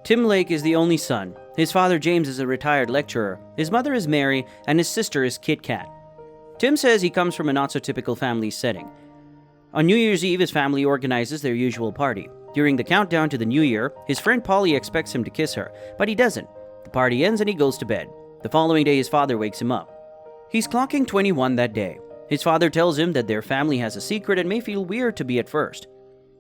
Tim Lake is the only son. His father James is a retired lecturer. His mother is Mary, and his sister is Kit Kat. Tim says he comes from a not-so-typical family setting. On New Year's Eve, his family organizes their usual party. During the countdown to the new year, his friend Polly expects him to kiss her, but he doesn't. The party ends and he goes to bed. The following day, his father wakes him up. He's clocking 21 that day. His father tells him that their family has a secret and may feel weird to be at first.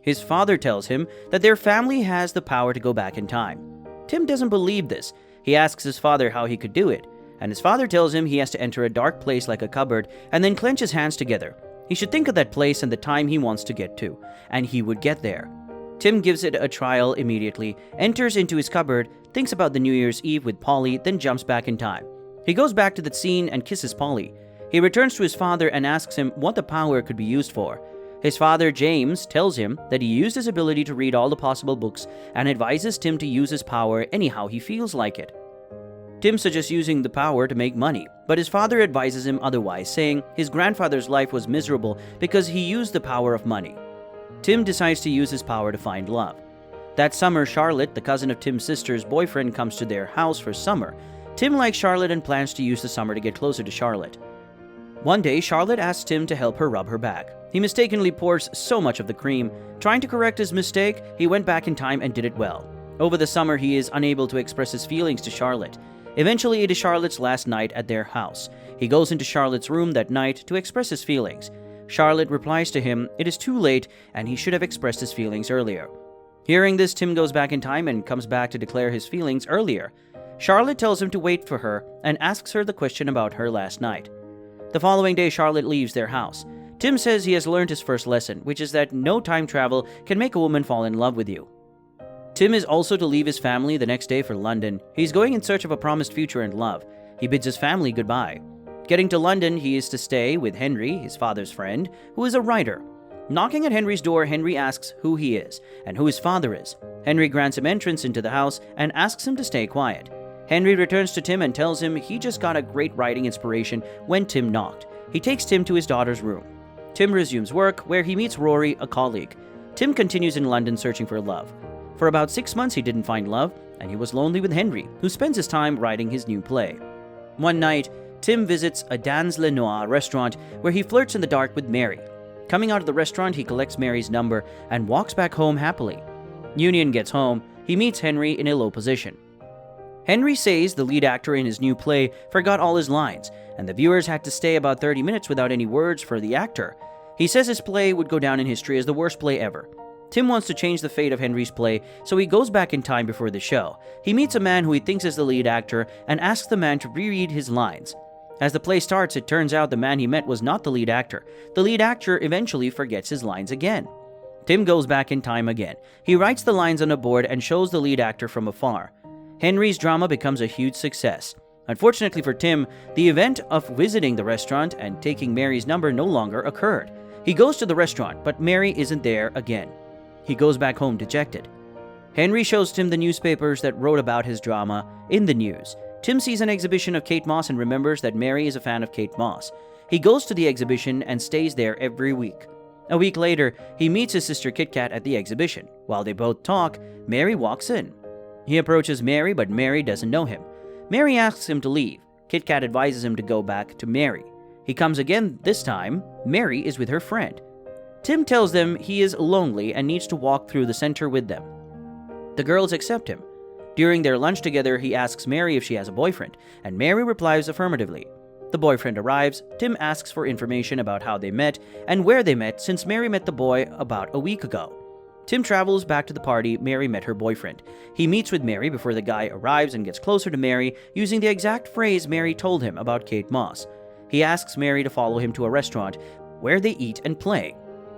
His father tells him that their family has the power to go back in time. Tim doesn't believe this. He asks his father how he could do it, and his father tells him he has to enter a dark place like a cupboard and then clench his hands together. He should think of that place and the time he wants to get to, and he would get there. Tim gives it a trial immediately, enters into his cupboard, thinks about the New Year's Eve with Polly, then jumps back in time. He goes back to that scene and kisses Polly. He returns to his father and asks him what the power could be used for. His father, James, tells him that he used his ability to read all the possible books and advises Tim to use his power anyhow he feels like it. Tim suggests using the power to make money, but his father advises him otherwise, saying his grandfather's life was miserable because he used the power of money. Tim decides to use his power to find love. That summer, Charlotte, the cousin of Tim's sister's boyfriend, comes to their house for summer. Tim likes Charlotte and plans to use the summer to get closer to Charlotte. One day, Charlotte asks Tim to help her rub her back. He mistakenly pours so much of the cream. Trying to correct his mistake, he went back in time and did it well. Over the summer, he is unable to express his feelings to Charlotte. Eventually, it is Charlotte's last night at their house. He goes into Charlotte's room that night to express his feelings. Charlotte replies to him it is too late and he should have expressed his feelings earlier. Hearing this, Tim goes back in time and comes back to declare his feelings earlier. Charlotte tells him to wait for her and asks her the question about her last night. The following day, Charlotte leaves their house. Tim says he has learned his first lesson, which is that no time travel can make a woman fall in love with you. Tim is also to leave his family the next day for London. He's going in search of a promised future and love. He bids his family goodbye. Getting to London, he is to stay with Henry, his father's friend, who is a writer. Knocking at Henry's door, Henry asks who he is and who his father is. Henry grants him entrance into the house and asks him to stay quiet. Henry returns to Tim and tells him he just got a great writing inspiration when Tim knocked. He takes Tim to his daughter's room. Tim resumes work, where he meets Rory, a colleague. Tim continues in London searching for love. For about 6 months, he didn't find love, and he was lonely with Henry, who spends his time writing his new play. One night, Tim visits a Dans Le Noir restaurant where he flirts in the dark with Mary. Coming out of the restaurant, he collects Mary's number and walks back home happily. Union gets home. He meets Henry in a low position. Henry says the lead actor in his new play forgot all his lines, and the viewers had to stay about 30 minutes without any words for the actor. He says his play would go down in history as the worst play ever. Tim wants to change the fate of Henry's play, so he goes back in time before the show. He meets a man who he thinks is the lead actor and asks the man to reread his lines. As the play starts, it turns out the man he met was not the lead actor. The lead actor eventually forgets his lines again. Tim goes back in time again. He writes the lines on a board and shows the lead actor from afar. Henry's drama becomes a huge success. Unfortunately for Tim, the event of visiting the restaurant and taking Mary's number no longer occurred. He goes to the restaurant, but Mary isn't there again. He goes back home dejected. Henry shows Tim the newspapers that wrote about his drama in the news. Tim sees an exhibition of Kate Moss and remembers that Mary is a fan of Kate Moss. He goes to the exhibition and stays there every week. A week later, he meets his sister Kit Kat at the exhibition. While they both talk, Mary walks in. He approaches Mary, but Mary doesn't know him. Mary asks him to leave. Kit Kat advises him to go back to Mary. He comes again. This time, Mary is with her friend. Tim tells them he is lonely and needs to walk through the center with them. The girls accept him. During their lunch together, he asks Mary if she has a boyfriend, and Mary replies affirmatively. The boyfriend arrives. Tim asks for information about how they met and where they met, since Mary met the boy about a week ago. Tim travels back to the party Mary met her boyfriend. He meets with Mary before the guy arrives and gets closer to Mary, using the exact phrase Mary told him about Kate Moss. He asks Mary to follow him to a restaurant where they eat and play.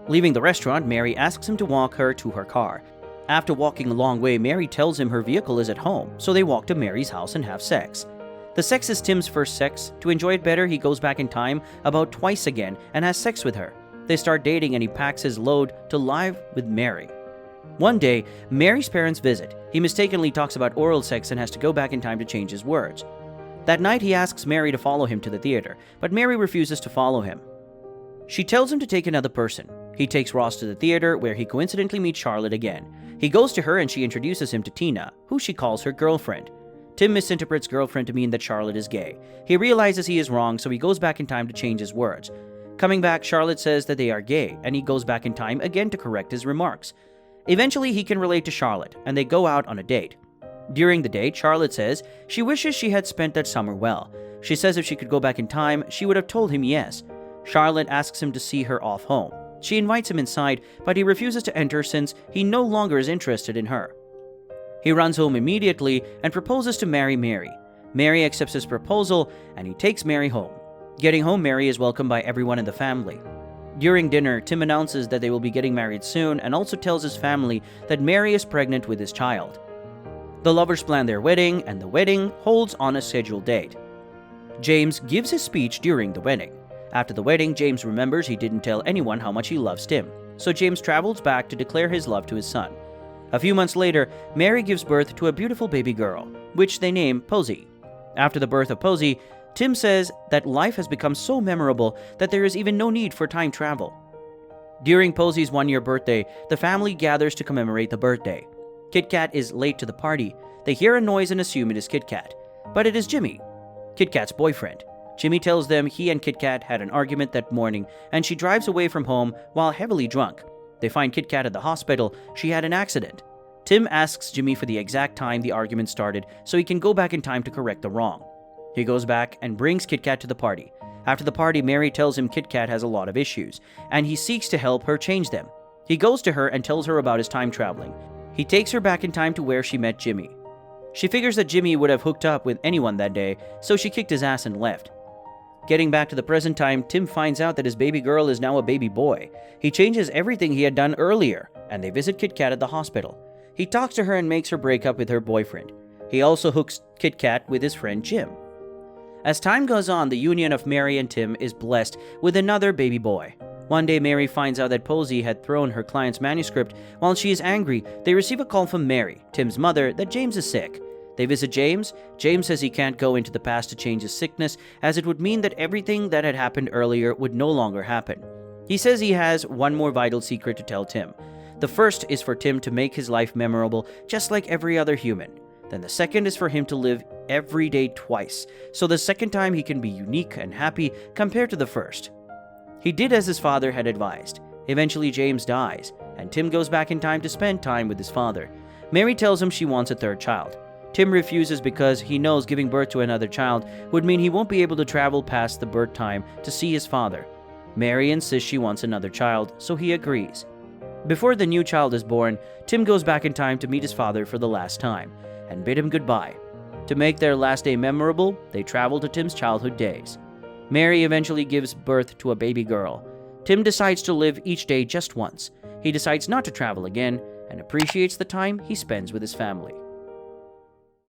Leaving the restaurant, Mary asks him to walk her to her car. After walking a long way, Mary tells him her vehicle is at home, so they walk to Mary's house and have sex. The sex is Tim's first sex. To enjoy it better, he goes back in time about twice again and has sex with her. They start dating and he packs his load to live with Mary. One day, Mary's parents visit. He mistakenly talks about oral sex and has to go back in time to change his words. That night, he asks Mary to follow him to the theater, but Mary refuses to follow him. She tells him to take another person. He takes Ross to the theater, where he coincidentally meets Charlotte again. He goes to her and she introduces him to Tina, who she calls her girlfriend. Tim misinterprets girlfriend to mean that Charlotte is gay. He realizes he is wrong, so he goes back in time to change his words. Coming back, Charlotte says that they are gay, and he goes back in time again to correct his remarks. Eventually, he can relate to Charlotte, and they go out on a date. During the date, Charlotte says she wishes she had spent that summer well. She says if she could go back in time, she would have told him yes. Charlotte asks him to see her off home. She invites him inside, but he refuses to enter since he no longer is interested in her. He runs home immediately and proposes to marry Mary. Mary accepts his proposal, and he takes Mary home. Getting home, Mary is welcomed by everyone in the family. During dinner, Tim announces that they will be getting married soon and also tells his family that Mary is pregnant with his child. The lovers plan their wedding, and the wedding holds on a scheduled date. James gives his speech during the wedding. After the wedding, James remembers he didn't tell anyone how much he loves Tim, so James travels back to declare his love to his son. A few months later, Mary gives birth to a beautiful baby girl, which they name Posey. After the birth of Posey, Tim says that life has become so memorable that there is even no need for time travel. During Posey's one-year birthday, the family gathers to commemorate the birthday. Kit Kat is late to the party. They hear a noise and assume it is Kit Kat, but it is Jimmy, Kit Kat's boyfriend. Jimmy tells them he and Kit Kat had an argument that morning, and she drives away from home while heavily drunk. They find Kit Kat at the hospital. She had an accident. Tim asks Jimmy for the exact time the argument started so he can go back in time to correct the wrong. He goes back and brings Kit Kat to the party. After the party, Mary tells him Kit Kat has a lot of issues, and he seeks to help her change them. He goes to her and tells her about his time traveling. He takes her back in time to where she met Jimmy. She figures that Jimmy would have hooked up with anyone that day, so she kicked his ass and left. Getting back to the present time, Tim finds out that his baby girl is now a baby boy. He changes everything he had done earlier, and they visit Kit Kat at the hospital. He talks to her and makes her break up with her boyfriend. He also hooks Kit Kat with his friend Jim. As time goes on, the union of Mary and Tim is blessed with another baby boy. One day, Mary finds out that Posey had thrown her client's manuscript. While she is angry, they receive a call from Mary, Tim's mother, that James is sick. They visit James. James says he can't go into the past to change his sickness, as it would mean that everything that had happened earlier would no longer happen. He says he has one more vital secret to tell Tim. The first is for Tim to make his life memorable, just like every other human. Then the second is for him to live every day twice, so the second time he can be unique and happy compared to the first. He did as his father had advised. Eventually, James dies, and Tim goes back in time to spend time with his father. Mary tells him she wants a third child. Tim refuses because he knows giving birth to another child would mean he won't be able to travel past the birth time to see his father. Mary insists she wants another child, so he agrees. Before the new child is born, Tim goes back in time to meet his father for the last time and bid him goodbye. To make their last day memorable, they travel to Tim's childhood days. Mary eventually gives birth to a baby girl. Tim decides to live each day just once. He decides not to travel again and appreciates the time he spends with his family.